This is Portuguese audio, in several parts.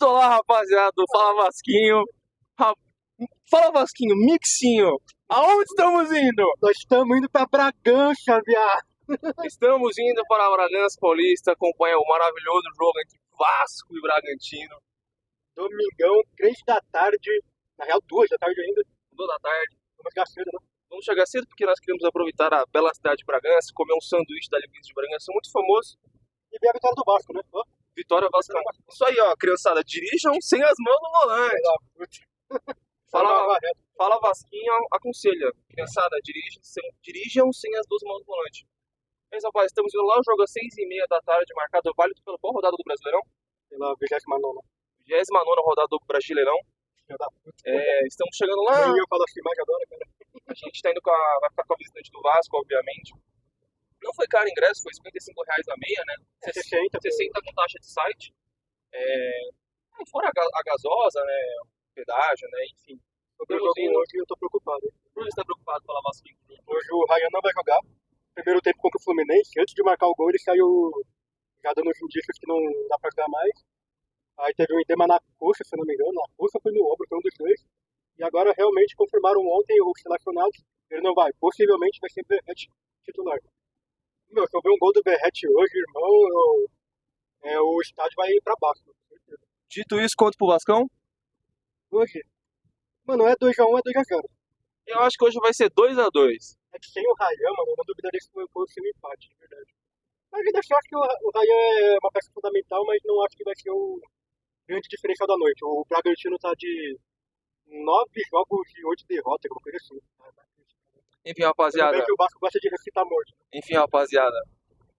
Olá, rapaziada, do Fala Vasquinho. Ra- Fala Vasquinho, mixinho. Aonde estamos indo? Nós estamos indo pra Bragança, viado. Estamos indo para Bragança Paulista acompanhar o maravilhoso jogo entre Vasco e Bragantino. Domingão, 3 da tarde. Na real, 2 da tarde ainda. 2 da tarde. Vamos chegar cedo, né? Vamos chegar cedo porque nós queremos aproveitar a bela cidade de Bragança, comer um sanduíche da linguiça de Bragança, muito famoso. E ver a vitória do Vasco, né? Ó, Vitória Vasco. Isso aí, ó, criançada, dirijam sem as mãos no volante. Fala Vasquinho, aconselha. Criançada, dirijam sem as duas mãos no volante. Mas, rapaz, estamos indo lá, o jogo às 6h30 da tarde, marcado válido pela qual rodada do Brasileirão? pela 29ª. 29ª rodada do Brasileirão. Filha da puta. Estamos chegando lá. Nem eu falo assim mais agora, cara. A gente tá indo vai ficar com a visitante do Vasco, obviamente. Não foi caro o ingresso, foi R$55 na meia, né? 60 com taxa de site. Fora a gasosa, né? Pedágio, né? Enfim. Hoje eu tô preocupado. Por que você tá preocupado pela Vasquinho? Hoje o Ryan não vai jogar. Primeiro tempo contra o Fluminense, antes de marcar o gol, ele saiu já dando os indícios que não dá pra jogar mais. Aí teve um edema na coxa, se eu não me engano. Na coxa foi no ombro, foi um dos dois. E agora realmente confirmaram ontem os relacionados. Ele não vai. Possivelmente vai ser Verratti titular. Meu, se eu ver um gol do Verratti hoje, irmão, o estádio vai ir pra baixo. Com certeza. Dito isso, quanto pro Vascão? Hoje, mano, é 2x1, é 2x0. Eu acho que hoje vai ser 2-2. É que sem o Ryan, mano, eu não duvidaria se fosse um empate, de verdade. Mas ainda assim, eu acho que o Ryan é uma peça fundamental, mas não acho que vai ser o grande diferencial da noite. O Bragantino tá de 9 jogos e 8 derrotas, alguma coisa assim. Enfim, rapaziada. Também que o Vasco gosta de recitar morte. Enfim, rapaziada.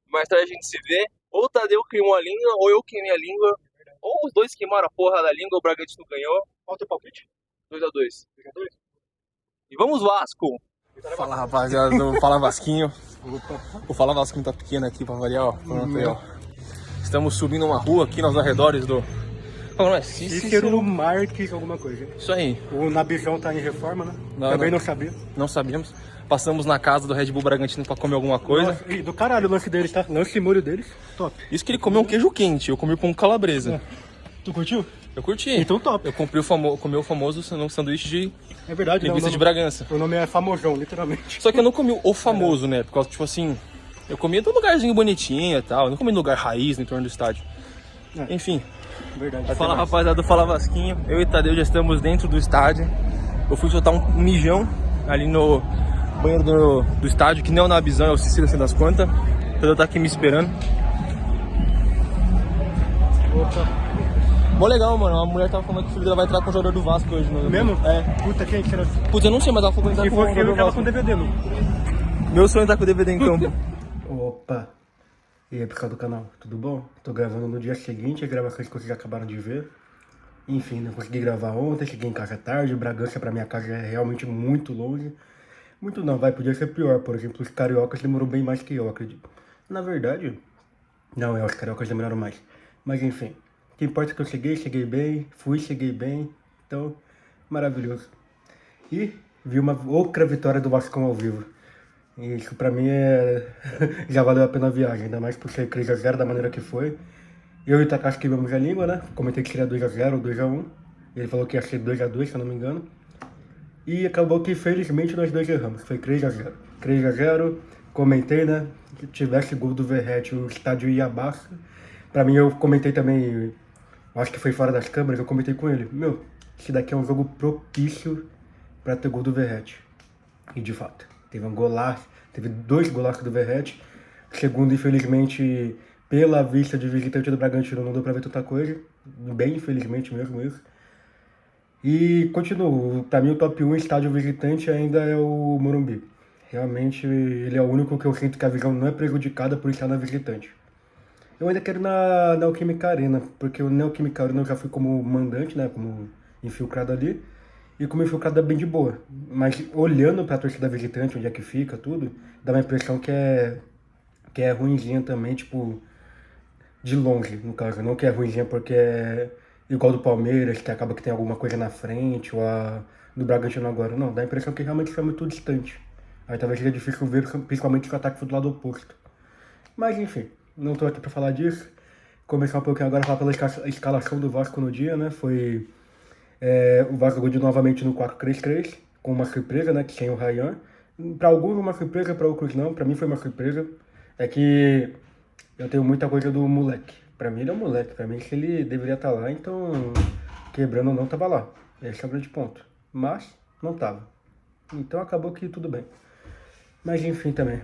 Mais tarde a gente se vê. Ou o Tadeu queimou a língua, ou eu queimei a língua. Ou os dois queimaram a porra da língua, o Bragantino ganhou. Qual o teu palpite? 2-2. 2x2? E vamos, Vasco! Fala, rapaziada do Fala Vasquinho. O Fala Vasquinho tá pequeno aqui pra variar, ó. Pronto aí, ó. Estamos subindo uma rua aqui nos arredores do... Qual não é? Cícero Marques, alguma coisa. Isso aí. O Nabijão tá em reforma, né? Não, Também não. não sabia. Não sabíamos. Passamos na casa do Red Bull Bragantino pra comer alguma coisa. Nossa, e do caralho o lance deles, tá? Lance e molho deles, top. Isso que ele comeu um queijo quente, eu comi com calabresa. Tu curtiu? Eu curti. Então top. Eu comi o famoso sanduíche de É verdade, linguiça não, de Bragança. O nome é Famojão, literalmente. Só que eu não comi o famoso, né? Por causa, tipo assim, eu comia em um lugarzinho bonitinho e tal. Eu não comi no lugar raiz, no entorno do estádio. Enfim. Verdade. Fala, rapaziada do Fala Vasquinho. Eu e Tadeu já estamos dentro do estádio. Eu fui soltar um mijão ali no banheiro do estádio, que não é o Nabizão, é o Cícero, assim das contas. O Tadeu tá aqui me esperando. Opa. Mó legal, mano. A mulher tava falando que o filho dela vai entrar com o jogador do Vasco hoje. Mesmo? É. Puta, quem será? Putz, eu não sei, mas ela falou que vai Se entrar com o fosse eu, jogador eu do tava Vasco. com DVD, não. Meu sonho é estar com o DVD então. Opa. E aí, pessoal do canal, tudo bom? Tô gravando no dia seguinte, a gravação que vocês acabaram de ver. Enfim, não consegui gravar ontem, cheguei em casa tarde. Bragança pra minha casa é realmente muito longe. Muito não, podia ser pior. Por exemplo, os cariocas demoraram bem mais que eu, acredito. Na verdade, não, os cariocas demoraram mais. Mas enfim, o que importa é que eu cheguei bem, cheguei bem. Então, maravilhoso. E vi uma outra vitória do Vascão ao vivo. Isso pra mim já valeu a pena a viagem, ainda mais por ser 3x0 da maneira que foi. Eu e o Takashi queimamos a língua, né? Comentei que seria 2x0 ou 2x1. Ele falou que ia ser 2x2, se eu não me engano. E acabou que, felizmente, nós dois erramos. Foi 3x0. 3x0, comentei, né? Se tivesse gol do Verratti, o estádio ia abaixo. Pra mim, eu comentei também, acho que foi fora das câmeras, eu comentei com ele. Meu, esse daqui é um jogo propício pra ter gol do Verratti. E de fato, teve um golaço, teve 2 golaços do Verratti. Segundo, infelizmente, pela vista de visitante do Bragantino, não deu pra ver tanta coisa. Bem infelizmente mesmo isso. E continuo, pra mim o top 1 estádio visitante ainda é o Morumbi. Realmente ele é o único que eu sinto que a visão não é prejudicada por estar na visitante. Eu ainda quero ir na Neoquímica Arena, porque o Neoquímica Arena eu já fui como mandante, né, como infiltrado ali. E como infiltrado é bem de boa. Mas olhando pra torcida visitante, onde é que fica, tudo, dá uma impressão que é ruinzinha também, tipo, de longe, no caso. Não que é ruinzinha porque é igual do Palmeiras, que acaba que tem alguma coisa na frente, ou a do Bragantino agora. Não, dá a impressão que realmente é muito distante. Aí talvez seja difícil ver, principalmente se o ataque for do lado oposto. Mas enfim, não tô aqui pra falar disso. Começar um pouquinho agora a falar pela escalação do Vasco no dia, né? Foi o Vasco jogou novamente no 4-3-3, com uma surpresa, né? Que sem o Ryan. Para alguns uma surpresa, para outros não. Para mim foi uma surpresa. É que eu tenho muita coisa do moleque. Para mim ele é um moleque. Para mim se ele deveria estar lá, então quebrando ou não tava lá. Esse é o grande ponto. Mas não tava. Então acabou que tudo bem. Mas enfim também.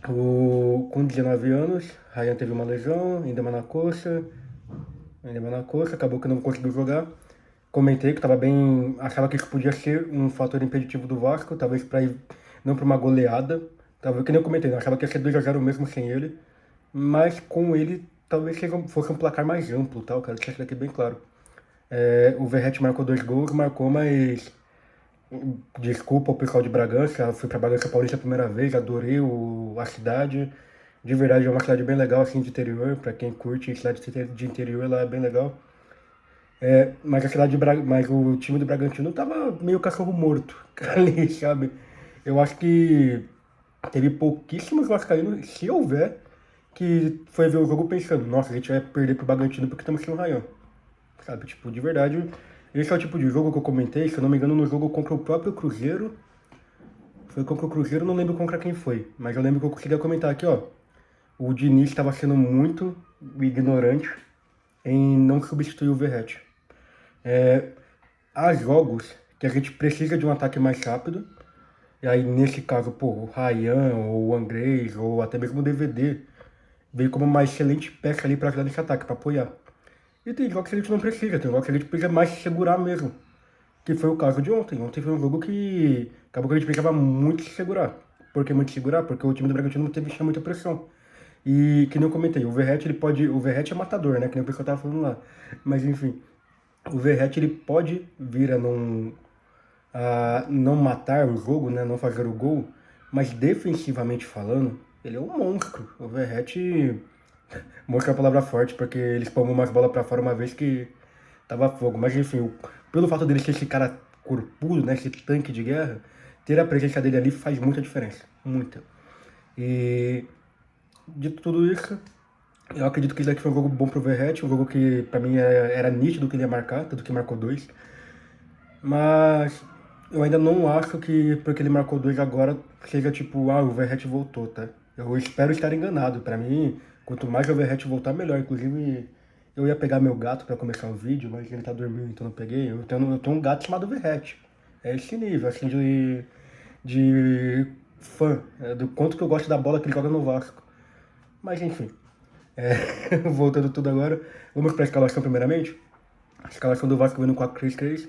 Com 19 anos, Ryan teve uma lesão, edema na coxa, acabou que não conseguiu jogar. Comentei que estava bem, achava que isso podia ser um fator impeditivo do Vasco, talvez para ir não para uma goleada, talvez que nem eu comentei, eu achava que ia ser 2-0 mesmo sem ele, mas com ele talvez fosse um placar mais amplo, tá? Eu quero deixar isso daqui bem claro. O Verratti marcou 2 gols, marcou, mas desculpa o pessoal de Bragança, fui pra Bragança Paulista a primeira vez, adorei a cidade. De verdade, é uma cidade bem legal, assim, de interior. Pra quem curte cidade de interior, ela é bem legal. Mas mas o time do Bragantino tava meio cachorro morto ali, sabe? Eu acho que teve pouquíssimos vascaínos, se houver, que foi ver o jogo pensando, nossa, a gente vai perder pro Bragantino porque estamos sem o Ryan. Sabe, tipo, de verdade, esse é o tipo de jogo que eu comentei, se eu não me engano, no jogo contra o próprio Cruzeiro. Foi contra o Cruzeiro, não lembro contra quem foi, mas eu lembro que eu conseguia comentar aqui, ó. O Diniz estava sendo muito ignorante em não substituir o Verratti. Há jogos que a gente precisa de um ataque mais rápido, e aí nesse caso, pô, o Ryan, ou o Andrés, ou até mesmo o DVD, veio como uma excelente peça ali para ajudar nesse ataque, para apoiar. E tem jogos que a gente não precisa, tem jogos que a gente precisa mais se segurar mesmo. Que foi o caso de ontem. Ontem foi um jogo que acabou que a gente precisava muito se segurar. Por que muito se segurar? Porque o time do Bragantino não teve muita pressão. E que nem eu comentei, o Verratti o Verratti é matador, né? Que nem o pessoal tava falando lá. Mas enfim, o Verratti ele pode vir a não matar o jogo, né? Não fazer o gol. Mas defensivamente falando, ele é um monstro. O Verratti mostra a palavra forte, porque ele espalmou umas bolas pra fora uma vez que tava fogo. Mas enfim, pelo fato dele ser esse cara corpudo, né, esse tanque de guerra, ter a presença dele ali faz muita diferença. Muita. E dito tudo isso, eu acredito que isso daqui foi um jogo bom pro Verratti, um jogo que pra mim era nítido que ele ia marcar, tanto que marcou 2. Mas eu ainda não acho que porque ele marcou 2 agora seja tipo, o Verratti voltou, tá? Eu espero estar enganado. Pra mim, quanto mais o Verratti voltar, melhor. Inclusive, eu ia pegar meu gato pra começar o vídeo, mas ele tá dormindo, então não peguei. Eu tenho um gato chamado Verratti. É esse nível, assim, de fã, do quanto que eu gosto da bola que ele joga no Vasco. Mas enfim, voltando tudo agora, vamos pra escalação primeiramente. A escalação do Vasco vem no 4-3-3.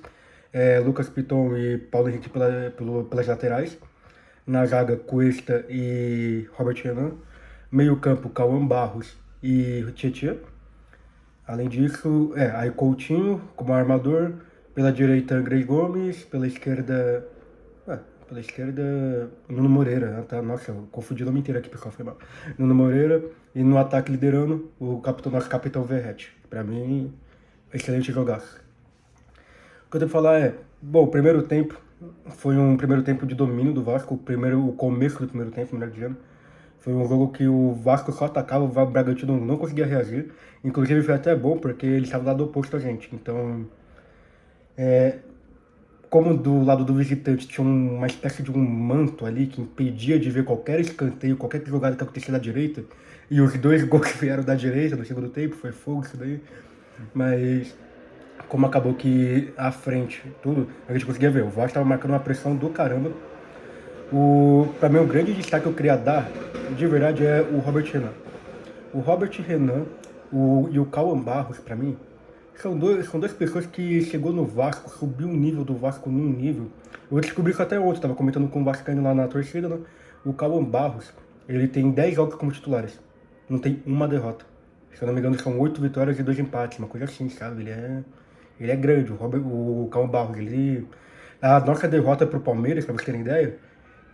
Lucas Piton e Paulo Henrique pelas laterais. Na zaga, Cuesta e Robert Renan. Meio campo, Cauã Barros e Tietchan. Além disso, aí Coutinho como armador. Pela direita, Andrés Gomes. Pela esquerda, Nuno Moreira. Tá? Nossa, eu confundi o nome inteiro aqui, pessoal, foi mal. Nuno Moreira. E no ataque liderando, nosso capitão Verratti. Pra mim, excelente jogaço. O que eu tenho pra falar bom, o primeiro tempo foi um primeiro tempo de domínio do Vasco, o começo do primeiro tempo, melhor dizendo. Foi um jogo que o Vasco só atacava, o Bragantino não conseguia reagir. Inclusive foi até bom, porque ele estava do lado oposto a gente. Então, como do lado do visitante tinha uma espécie de um manto ali que impedia de ver qualquer escanteio, qualquer jogada que acontecia da direita, e os 2 gols que vieram da direita no segundo tempo, foi fogo isso daí. Mas como acabou que à frente, tudo, a gente conseguia ver. O Vasco estava marcando uma pressão do caramba. Pra mim, o grande destaque que eu queria dar, de verdade, é o Robert Renan. O Robert Renan e o Cauã Barros, pra mim, são duas pessoas que chegou no Vasco, subiu o nível do Vasco num nível. Eu descobri isso até ontem, tava comentando com o Vascaíno lá na torcida, né? O Cauã Barros, ele tem 10 jogos como titulares. Não tem uma derrota. Se eu não me engano, são 8 vitórias e 2 empates, uma coisa assim, sabe? Ele é grande, o Cauã Barros. A nossa derrota pro Palmeiras, pra vocês terem ideia,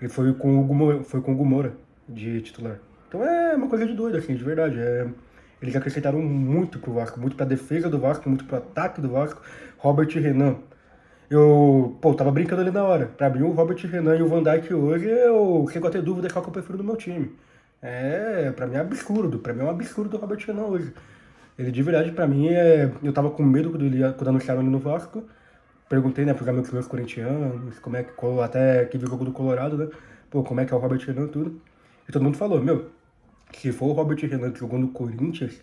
ele foi com o Hugo Moura de titular. Então é uma coisa de doido, assim, de verdade. Eles acrescentaram muito pro Vasco, muito pra defesa do Vasco, muito pro ataque do Vasco. Robert Renan. Eu tava brincando ali na hora. Pra mim, o Robert Renan e o Van Dijk hoje, eu chego a ter dúvida qual que eu prefiro no meu time. Pra mim é absurdo. Pra mim é um absurdo o Robert Renan hoje. Ele de verdade, pra mim, eu tava com medo quando anunciaram ele no Vasco. Perguntei, né, pros amigos meus corintianos, como é que, até que viu o jogo do Colorado, né? Pô, como é que é o Robert Renan e tudo. E todo mundo falou, meu, se for o Robert Renan que jogou no Corinthians,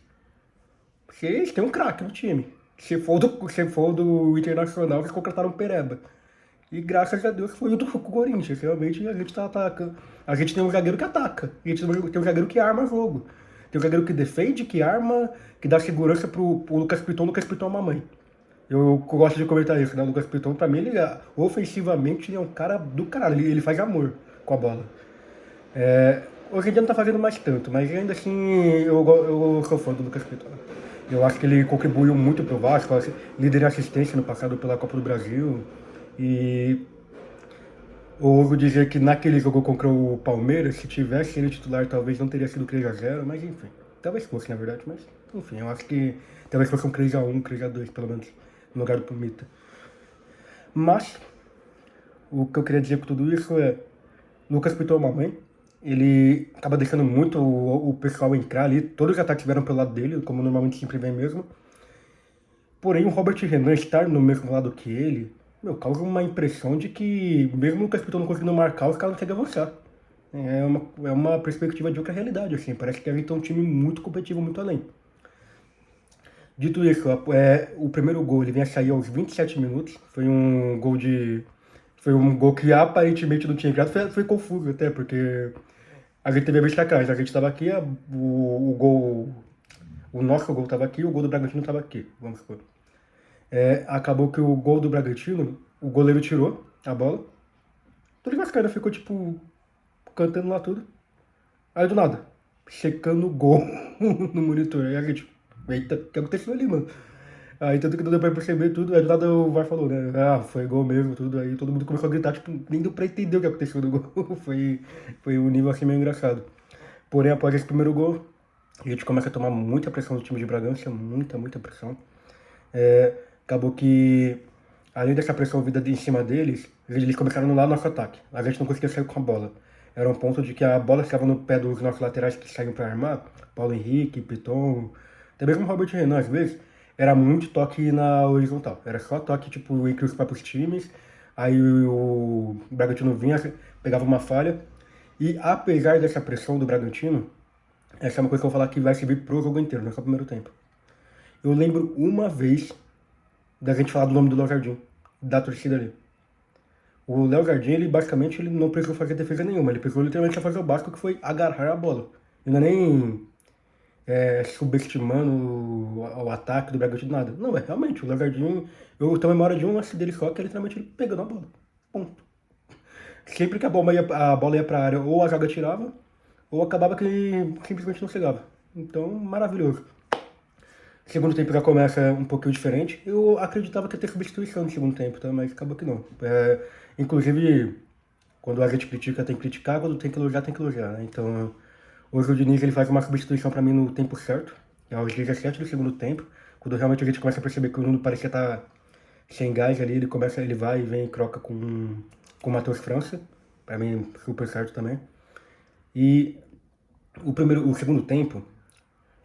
vocês têm um craque no time. Se for do Internacional, vocês contrataram o Pereba. E graças a Deus foi o do Corinthians. Realmente a gente tá atacando. A gente tem um zagueiro que ataca. A gente tem um zagueiro que arma jogo. Tem um zagueiro que defende, que arma, que dá segurança pro Lucas Piton. O Lucas Piton é uma mãe. Eu gosto de comentar isso, né? O Lucas Piton, pra mim, ele, ofensivamente, ele é um cara do caralho. Ele faz amor com a bola. Hoje em dia não tá fazendo mais tanto, mas ainda assim eu sou fã do Lucas Piton. Eu acho que ele contribuiu muito pro Vasco, líder em assistência no passado pela Copa do Brasil. E eu ouso dizer que naquele jogo contra o Palmeiras, se tivesse ele titular, talvez não teria sido 3-0, mas enfim. Talvez fosse, na verdade, mas enfim, eu acho que talvez fosse um 3-1, 3-2, pelo menos, no lugar do Pumita. Mas, o que eu queria dizer com tudo isso é, Lucas Piton é uma mãe, ele acaba deixando muito o pessoal entrar ali, todos os ataques vieram pelo lado dele, como normalmente sempre vem mesmo. Porém, o Robert Renan estar no mesmo lado que ele, meu, causa uma impressão de que, mesmo o Lucas Piton não conseguindo marcar, os caras não conseguem avançar. É uma perspectiva de outra realidade, assim. Parece que a gente tem um time muito competitivo, muito além. Dito isso, o primeiro gol ele vinha sair aos 27 minutos. Foi um gol que aparentemente não tinha entrado. Foi confuso até, porque a gente teve a vista atrás. A gente estava aqui, o nosso gol estava aqui, o gol do Bragantino estava aqui, vamos supor. Acabou que o gol do Bragantino, o goleiro tirou a bola. Todos os caras ficou, tipo, cantando lá tudo. Aí do nada, checando o gol no monitor. Aí a gente, eita, o que aconteceu ali, mano? Aí tanto que não deu pra perceber tudo. Aí do nada o VAR falou, né? Ah, foi gol mesmo, tudo. Aí todo mundo começou a gritar, tipo, nem deu pra entender o que aconteceu no gol. Foi um nível assim meio engraçado. Porém, após esse primeiro gol, a gente começa a tomar muita pressão do time de Bragança, muita pressão. Acabou que, além dessa pressão vinda em cima deles, eles começaram a anular nosso ataque. A gente não conseguia sair com a bola. Era um ponto de que a bola ficava no pé dos nossos laterais que saíam para armar, Paulo Henrique, Piton, até mesmo o Robert Renan, às vezes, era muito toque na horizontal. Era só toque, tipo, entre os próprios times, aí o Bragantino vinha, pegava uma falha, e apesar dessa pressão do Bragantino, essa é uma coisa que eu vou falar que vai servir pro jogo inteiro, não só no primeiro tempo. Eu lembro uma vez da gente falar do nome do Léo Jardim, da torcida ali. O Léo Jardim, ele basicamente ele não precisou fazer defesa nenhuma, ele precisou literalmente fazer o básico, que foi agarrar a bola. Ele não é nem subestimando o ataque do Bragantino, nada. Não, realmente, o Léo Jardim, eu tenho memória de um lance dele só, que é literalmente ele pegando a bola. Ponto. Sempre que a bola ia pra área, ou a zaga tirava, ou acabava que simplesmente não chegava. Então, maravilhoso. Segundo tempo já começa um pouquinho diferente. Eu acreditava que ia ter substituição no segundo tempo, tá? Mas acabou que não. Inclusive, quando a gente critica, tem que criticar. Quando tem que elogiar, né? Então, hoje o Diniz ele faz uma substituição pra mim no tempo certo. É aos 17 do segundo tempo. Quando realmente a gente começa a perceber que o Nuno parecia estar sem gás ali. Ele vai e vem e troca com o Matheus França. Pra mim, super certo também. E o segundo tempo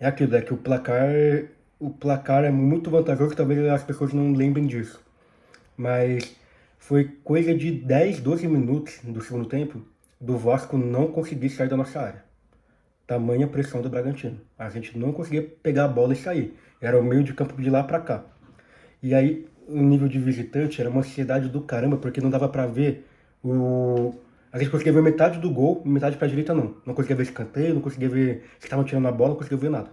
é aquilo, que o placar é muito vantajoso, talvez as pessoas não lembrem disso. Mas foi coisa de 10, 12 minutos do segundo tempo do Vasco não conseguir sair da nossa área. Tamanha pressão do Bragantino. A gente não conseguia pegar a bola e sair. Era o meio de campo de lá pra cá. E aí, o nível de visitante era uma ansiedade do caramba, porque não dava pra ver A gente conseguia ver metade do gol, metade pra direita não. Não conseguia ver escanteio, não conseguia ver se estavam tirando a bola, não conseguia ver nada.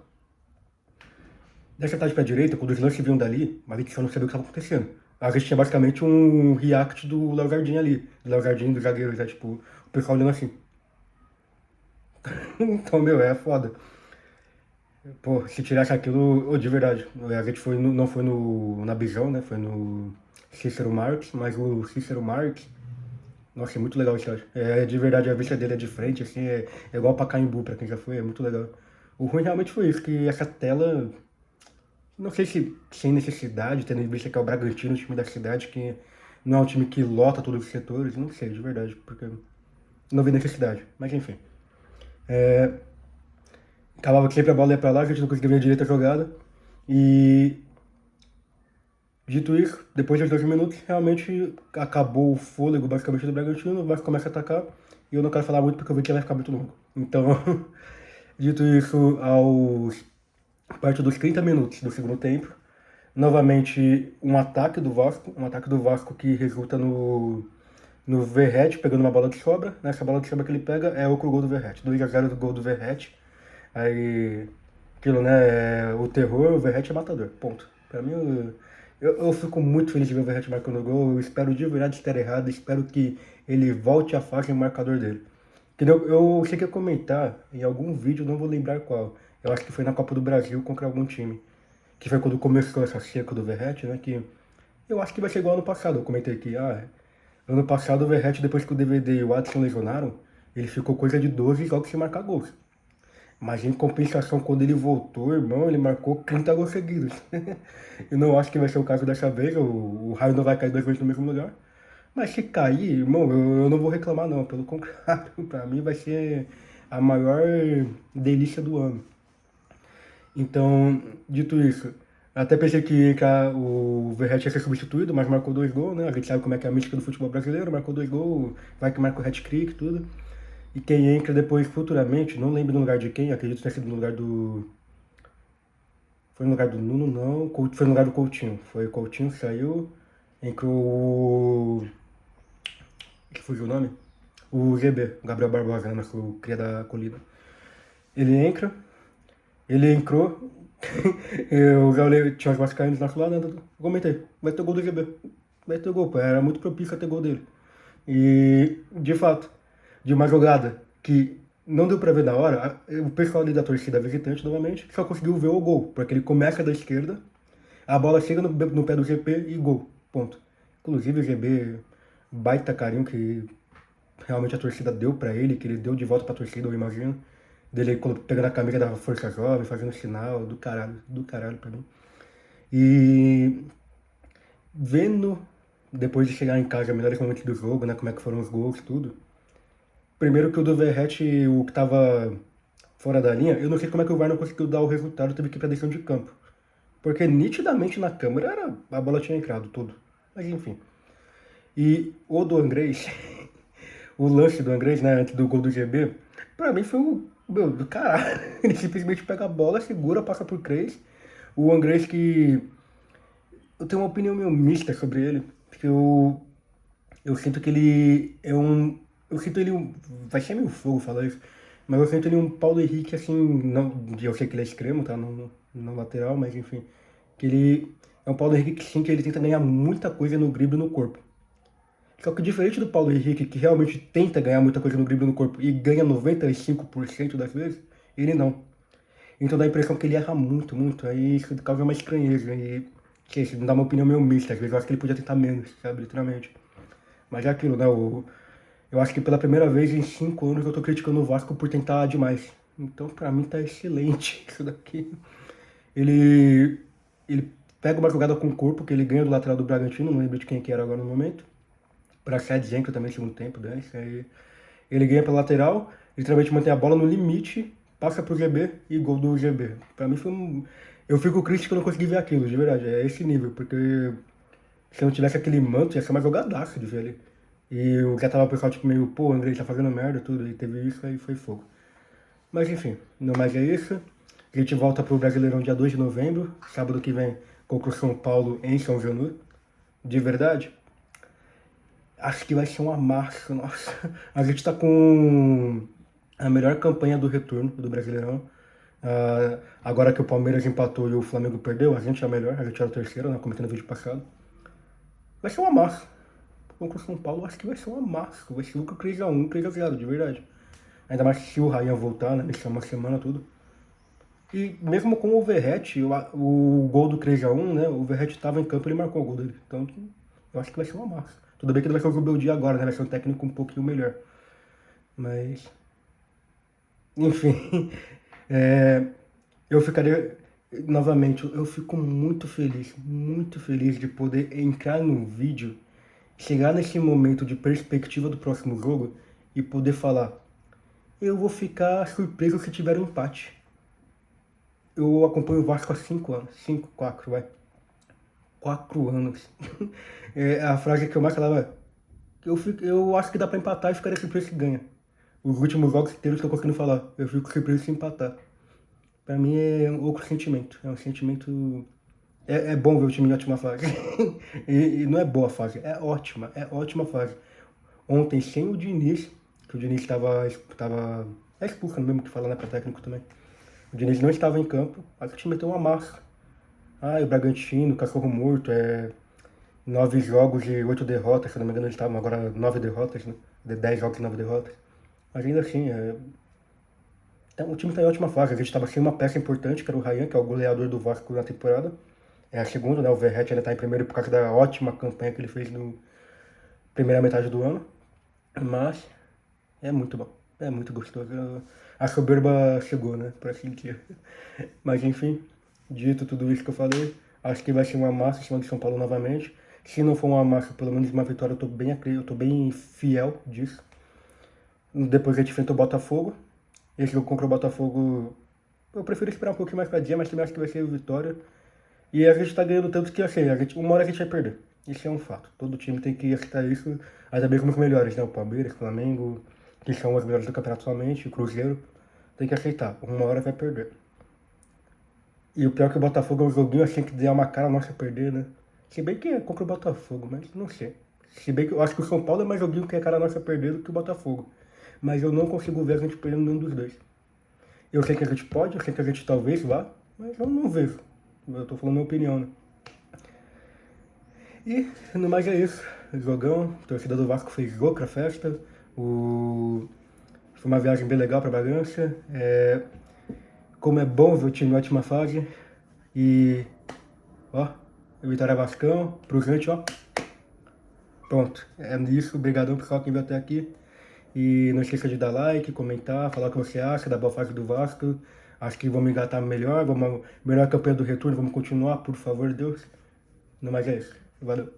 Dessa metade pra direita, quando os lances vinham dali, a gente só não sabia o que estava acontecendo. A gente tinha basicamente um react do Léo Jardim ali. Do Léo Jardim, dos zagueiros, tipo, o pessoal olhando assim. Então, meu, é foda. Pô, se tirasse aquilo, de verdade. A gente não foi na Bijão, né? Foi no Cícero Marques, mas o Cícero Marques, nossa, é muito legal o estádio. De verdade, a vista dele é de frente, assim, é igual pra Caimbu, pra quem já foi, é muito legal. O ruim realmente foi isso, que essa tela, não sei se sem necessidade, tendo em vista que é o Bragantino, o time da cidade, que não é um time que lota todos os setores, não sei, de verdade, porque não vi necessidade, mas enfim. Acabava que sempre a bola ia pra lá, a gente não conseguia ver a direita jogada. E dito isso, depois dos 12 minutos, realmente acabou o fôlego basicamente do Bragantino, o Vasco começa a atacar, e eu não quero falar muito porque eu vi que vai ficar muito longo. Então, dito isso, a partir dos 30 minutos do segundo tempo, novamente um ataque do Vasco que resulta no Verratti pegando uma bola de sobra. Nessa bola de sobra que ele pega é outro gol do Verratti, 2-0 do gol do Verratti. Aí, aquilo, né, o terror, o Verratti é matador, ponto. Pra mim, eu fico muito feliz de ver o Verratti marcando o gol, eu espero de verdade estar errado, espero que ele volte a fase no marcador dele. Que eu cheguei a comentar em algum vídeo, não vou lembrar qual, eu acho que foi na Copa do Brasil contra algum time, que foi quando começou essa seca do Verratti, né, que eu acho que vai ser igual ano passado, eu comentei que, ano passado o Verratti, depois que o DVD e o Adson lesionaram, ele ficou coisa de 12 jogos sem marcar gols. Mas em compensação, quando ele voltou, irmão, ele marcou 30 gols seguidos. Eu não acho que vai ser o caso dessa vez, o Raio não vai cair 2 vezes no mesmo lugar. Mas se cair, irmão, eu não vou reclamar não, pelo contrário, pra mim vai ser a maior delícia do ano. Então, dito isso, até pensei que o Verratti ia ser substituído, mas marcou 2 gols, né? A gente sabe como é que é a mística do futebol brasileiro, marcou 2 gols, vai que marca o hat-trick e tudo. E quem entra depois futuramente, não lembro no lugar de quem, acredito que tenha sido no lugar do... Foi no lugar do Nuno, não, foi no lugar do Coutinho. Foi o Coutinho, saiu, entrou o... que fugiu o nome? O GB, o Gabriel Barbosa, né, o cria da Colina. Ele entrou, eu já olhei, tinha os vascaínos na lado, né, eu comentei, vai ter gol do GB, vai ter gol, pô, era muito propício a ter gol dele. E, de fato, de uma jogada que não deu pra ver na hora, o pessoal ali da torcida visitante, novamente, só conseguiu ver o gol, porque ele começa da esquerda, a bola chega no pé do GP e gol, ponto. Inclusive o GB, baita carinho que realmente a torcida deu pra ele, que ele deu de volta pra torcida, eu imagino, dele pegando a camisa da Força Jovem, fazendo sinal, do caralho pra mim. E vendo, depois de chegar em casa, melhores momentos do jogo, né, como é que foram os gols, tudo. Primeiro que o do Verratti, o que tava fora da linha, eu não sei como é que o VAR não conseguiu dar o resultado, teve que ir pra decisão de campo. Porque nitidamente na câmera a bola tinha entrado, tudo. Mas enfim. E o do Andrés, o lance do Andrés, né, antes do gol do GB, pra mim foi do caralho. Ele simplesmente pega a bola, segura, passa por 3. O Andrés que... Eu tenho uma opinião meio mista sobre ele, porque eu sinto que ele é um... Eu sinto ele vai ser meio fogo falar isso, mas eu sinto ele um Paulo Henrique, assim, não, eu sei que ele é extremo, tá, no lateral, mas enfim, que ele é um Paulo Henrique, sim, que ele tenta ganhar muita coisa no drible no corpo. Só que diferente do Paulo Henrique, que realmente tenta ganhar muita coisa no drible no corpo e ganha 95% das vezes, ele não. Então dá a impressão que ele erra muito, aí isso causa uma estranheza, e que isso me dá uma opinião meio mista, às vezes eu acho que ele podia tentar menos, sabe, literalmente. Mas é aquilo, né, eu acho que pela primeira vez em 5 anos eu tô criticando o Vasco por tentar demais. Então pra mim tá excelente isso daqui. Ele pega uma jogada com o corpo, que ele ganha do lateral do Bragantino, não lembro de quem que era agora no momento. Pra Zenko também no segundo tempo, né? Aí ele ganha pela lateral, literalmente mantém a bola no limite, passa pro GB e gol do GB. Pra mim foi Eu fico triste que eu não consegui ver aquilo, de verdade. É esse nível, porque se eu não tivesse aquele manto, ia ser uma jogadaça de ver ali. E o que tava o pessoal tipo meio, pô, o André tá fazendo merda, tudo, e teve isso, aí foi fogo. Mas enfim, não mais é isso. A gente volta pro Brasileirão dia 2 de novembro, sábado que vem, contra o São Paulo em São Januário. De verdade, acho que vai ser uma massa, nossa. A gente tá com a melhor campanha do retorno do Brasileirão. Agora que o Palmeiras empatou e o Flamengo perdeu, a gente é a melhor, a gente era o terceiro, né, comentando no vídeo passado. Vai ser uma massa. Contra o São Paulo, acho que vai ser uma massa. Vai ser o 3x1, 3x0, de verdade. Ainda mais se o Ryan voltar, né? Deixar uma semana, tudo. E mesmo com o Verratti, o gol do 3x1, né? O Verratti tava em campo e ele marcou o gol dele. Então, eu acho que vai ser uma massa. Tudo bem que ele vai ser o Rebeldi agora, né? Vai ser um técnico um pouquinho melhor. Mas... Enfim... eu ficaria... Novamente, eu fico muito feliz de poder entrar no vídeo, chegar nesse momento de perspectiva do próximo jogo e poder falar, eu vou ficar surpreso se tiver um empate. Eu acompanho o Vasco há 5 anos. 5, 4, vai. 4 anos. A frase que eu mais falava é: eu acho que dá pra empatar e ficaria surpreso se ganha. Os últimos jogos inteiros que eu tô conseguindo falar, eu fico surpreso se empatar. Pra mim é um outro sentimento. É um sentimento. É bom ver o time em ótima fase. E não é boa fase, é ótima fase. Ontem, sem o Diniz, que o Diniz estava expulso, mesmo que fala, né, pra técnico também. O Diniz não estava em campo, aí o time meteu uma massa. O Bragantino, cachorro morto, 9 jogos e 8 derrotas, se não me engano eles estavam agora 9 derrotas, né? 10 jogos e 9 derrotas. Mas ainda assim, o time está em ótima fase. A gente estava sem uma peça importante, que era o Ryan, que é o goleador do Vasco na temporada. É a segunda, né? O Verratti ainda está em primeiro por causa da ótima campanha que ele fez na primeira metade do ano. Mas é muito bom, é muito gostoso. A soberba chegou, né? Por assim dizer. Mas enfim, dito tudo isso que eu falei, acho que vai ser uma massa em cima de São Paulo novamente. Se não for uma massa, pelo menos uma vitória, eu tô bem fiel disso. Depois a gente enfrenta o Botafogo. Esse jogo contra o Botafogo, eu prefiro esperar um pouquinho mais pra dia, mas também acho que vai ser vitória. E a gente tá ganhando tanto que, assim, uma hora a gente vai perder. Isso é um fato. Todo time tem que aceitar isso, ainda bem como os melhores, né? O Palmeiras, o Flamengo, que são os melhores do campeonato somente, o Cruzeiro. Tem que aceitar. Uma hora vai perder. E o pior é que o Botafogo é um joguinho assim que der uma cara nossa perder, né? Se bem que é contra o Botafogo, mas não sei. Se bem que eu acho que o São Paulo é mais joguinho que é cara nossa perder do que o Botafogo. Mas eu não consigo ver a gente perdendo nenhum dos dois. Eu sei que a gente pode, eu sei que a gente talvez vá, mas eu não vejo. Eu tô falando minha opinião, né? E no mais é isso. Jogão, a torcida do Vasco fez louca festa. Foi uma viagem bem legal pra Bragança. Como é bom ver o time em ótima fase. E ó, Vitória Vascão, pro gente, ó. Pronto, é isso. Obrigadão pessoal que veio até aqui. E não esqueça de dar like, comentar, falar o que você acha da boa fase do Vasco. Acho que vamos engatar melhor, melhor campanha do retorno, vamos continuar, por favor, Deus. No mais é isso. Valeu.